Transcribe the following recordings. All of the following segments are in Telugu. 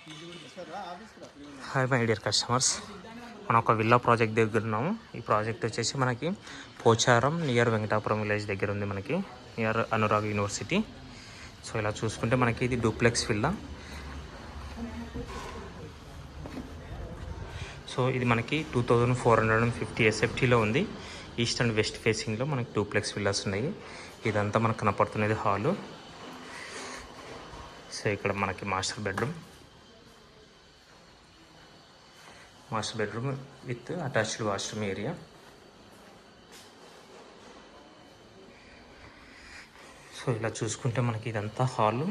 హాయ్ మై డియర్ కస్టమర్స్, మనం ఒక విల్లా ప్రాజెక్ట్ దగ్గర ఉన్నాము. ఈ ప్రాజెక్ట్ వచ్చేసి మనకి పోచారం నియర్ వెంకటాపురం విలేజ్ దగ్గర ఉంది, మనకి నియర్ అనురాగ్ యూనివర్సిటీ. సో ఇలా చూసుకుంటే మనకి ఇది డూప్లెక్స్ విల్లా. సో ఇది మనకి 2450 SFTలో ఉంది. ఈస్ట్ అండ్ వెస్ట్ ఫేసింగ్లో మనకి డూప్లెక్స్ విల్లాస్ ఉన్నాయి. ఇదంతా మనకు కనపడుతున్నది హాలు. సో ఇక్కడ మనకి master bedroom with attached washroom area. So ఇలా చూసుకుంటే మనకి ఇదంతా హాలు.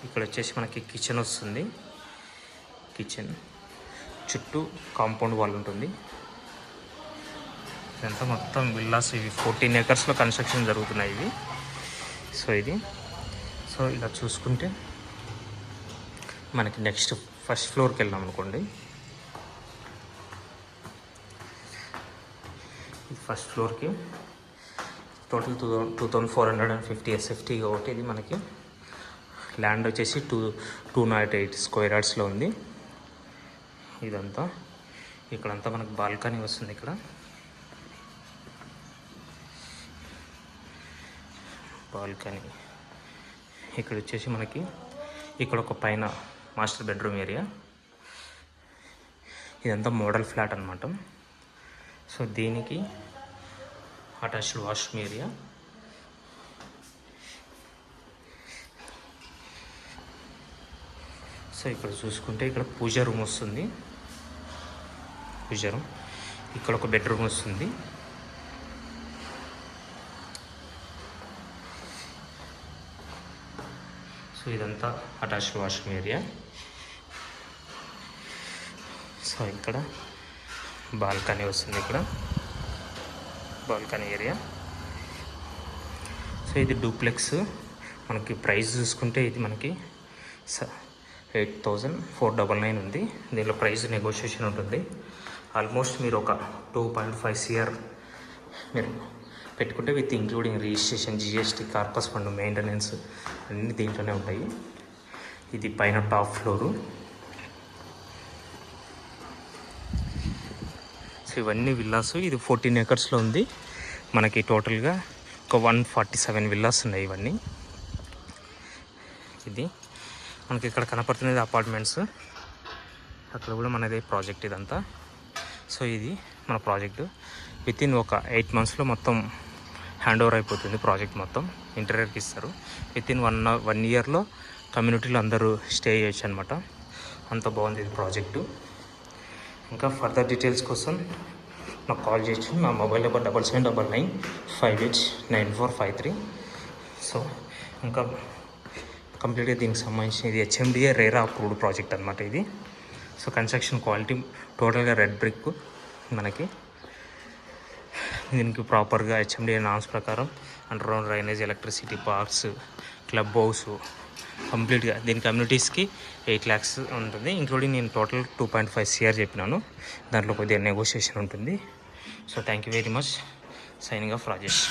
ఇక్కడ వచ్చేసి మనకి కిచెన్ వస్తుంది. కిచెన్ చుట్టూ కాంపౌండ్ వాల్ ఉంటుంది. ఇదంతా మొత్తం విల్లాస్. ఇవి 14 acresలో కన్స్ట్రక్షన్ జరుగుతున్నాయి ఇవి. సో ఇలా చూసుకుంటే మనకి నెక్స్ట్ ఫస్ట్ ఫ్లోర్కి వెళ్ళాం అనుకోండి. ఫస్ట్ ఫ్లోర్కి టోటల్ 2450 SFT కాబట్టి ఇది మనకి ల్యాండ్ వచ్చేసి 208 square yardsలో ఉంది. ఇదంతా ఇక్కడంతా మనకు బాల్కనీ వస్తుంది. ఇక్కడ బాల్కనీ ఇక్కడ వచ్చేసి మనకి ఇక్కడ ఒక పైన మాస్టర్ బెడ్రూమ్ ఏరియా. ఇదంతా మోడల్ ఫ్లాట్ అనమాట. సో దీనికి అటాచ్డ్ వాష్రూమ్ ఏరియా. సో ఇక్కడ చూసుకుంటే ఇక్కడ పూజ రూమ్ వస్తుంది. ఇక్కడ ఒక బెడ్రూమ్ వస్తుంది. సో ఇదంతా అటాచ్డ్ వాష్రూమ్ ఏరియా. సో ఇక్కడ బాల్కనీ వస్తుంది. ఇక్కడ బాల్కనీ ఏరియా. సో ఇది డూప్లెక్స్. మనకి ప్రైస్ చూసుకుంటే ఇది మనకి 8,499 ఉంది. దీనిలో ప్రైస్ నెగోషియేషన్ ఉంటుంది. ఆల్మోస్ట్ మీరు ఒక 2.5 CR మీరు పెట్టుకుంటే with including registration, GST, corpus fund, maintenance అన్నీ దీంట్లోనే ఉంటాయి. ఇది పైన టాప్ ఫ్లోరు. సో ఇవన్నీ విల్లాస్. ఇది 14 acresలో ఉంది. మనకి టోటల్గా ఒక 147 విల్లాస్ ఉన్నాయి ఇవన్నీ. ఇది మనకి ఇక్కడ కనపడుతున్నది అపార్ట్మెంట్స్. అక్కడ కూడా మనదే ప్రాజెక్ట్ ఇదంతా. సో ఇది మన ప్రాజెక్టు. వితిన్ ఒక 8 monthsలో మొత్తం హ్యాండ్ ఓవర్ అయిపోతుంది. ప్రాజెక్ట్ మొత్తం ఇంటీరియర్కి ఇస్తారు. వితిన్ 1 yearలో కమ్యూనిటీలో అందరూ స్టే చేయొచ్చు అనమాట. అంత బాగుంది ఇది ప్రాజెక్టు. ఇంకా ఫర్దర్ డీటెయిల్స్ కోసం నాకు కాల్ చేయొచ్చు. నా మొబైల్ నెంబర్ 7799589453. సో ఇంకా కంప్లీట్గా దీనికి సంబంధించిన ఇది HMDA రేరా అప్రూవ్డ్ ప్రాజెక్ట్ అనమాట ఇది. సో కన్స్ట్రక్షన్ క్వాలిటీ టోటల్గా రెడ్ బ్రిక్. మనకి దీనికి ప్రాపర్గా HMDA నామ్స్ ప్రకారం under ground drainage, electricity, parks, club house కంప్లీట్గా దీని కమ్యూనిటీస్కి 8 lakhs ఉంటుంది. ఇంక్లూడింగ్ నేను టోటల్ 2.5 CR చెప్పినాను. దాంట్లో కొద్దిగా నెగోషియేషన్ ఉంటుంది. So thank you very much. Signing off Rajesh.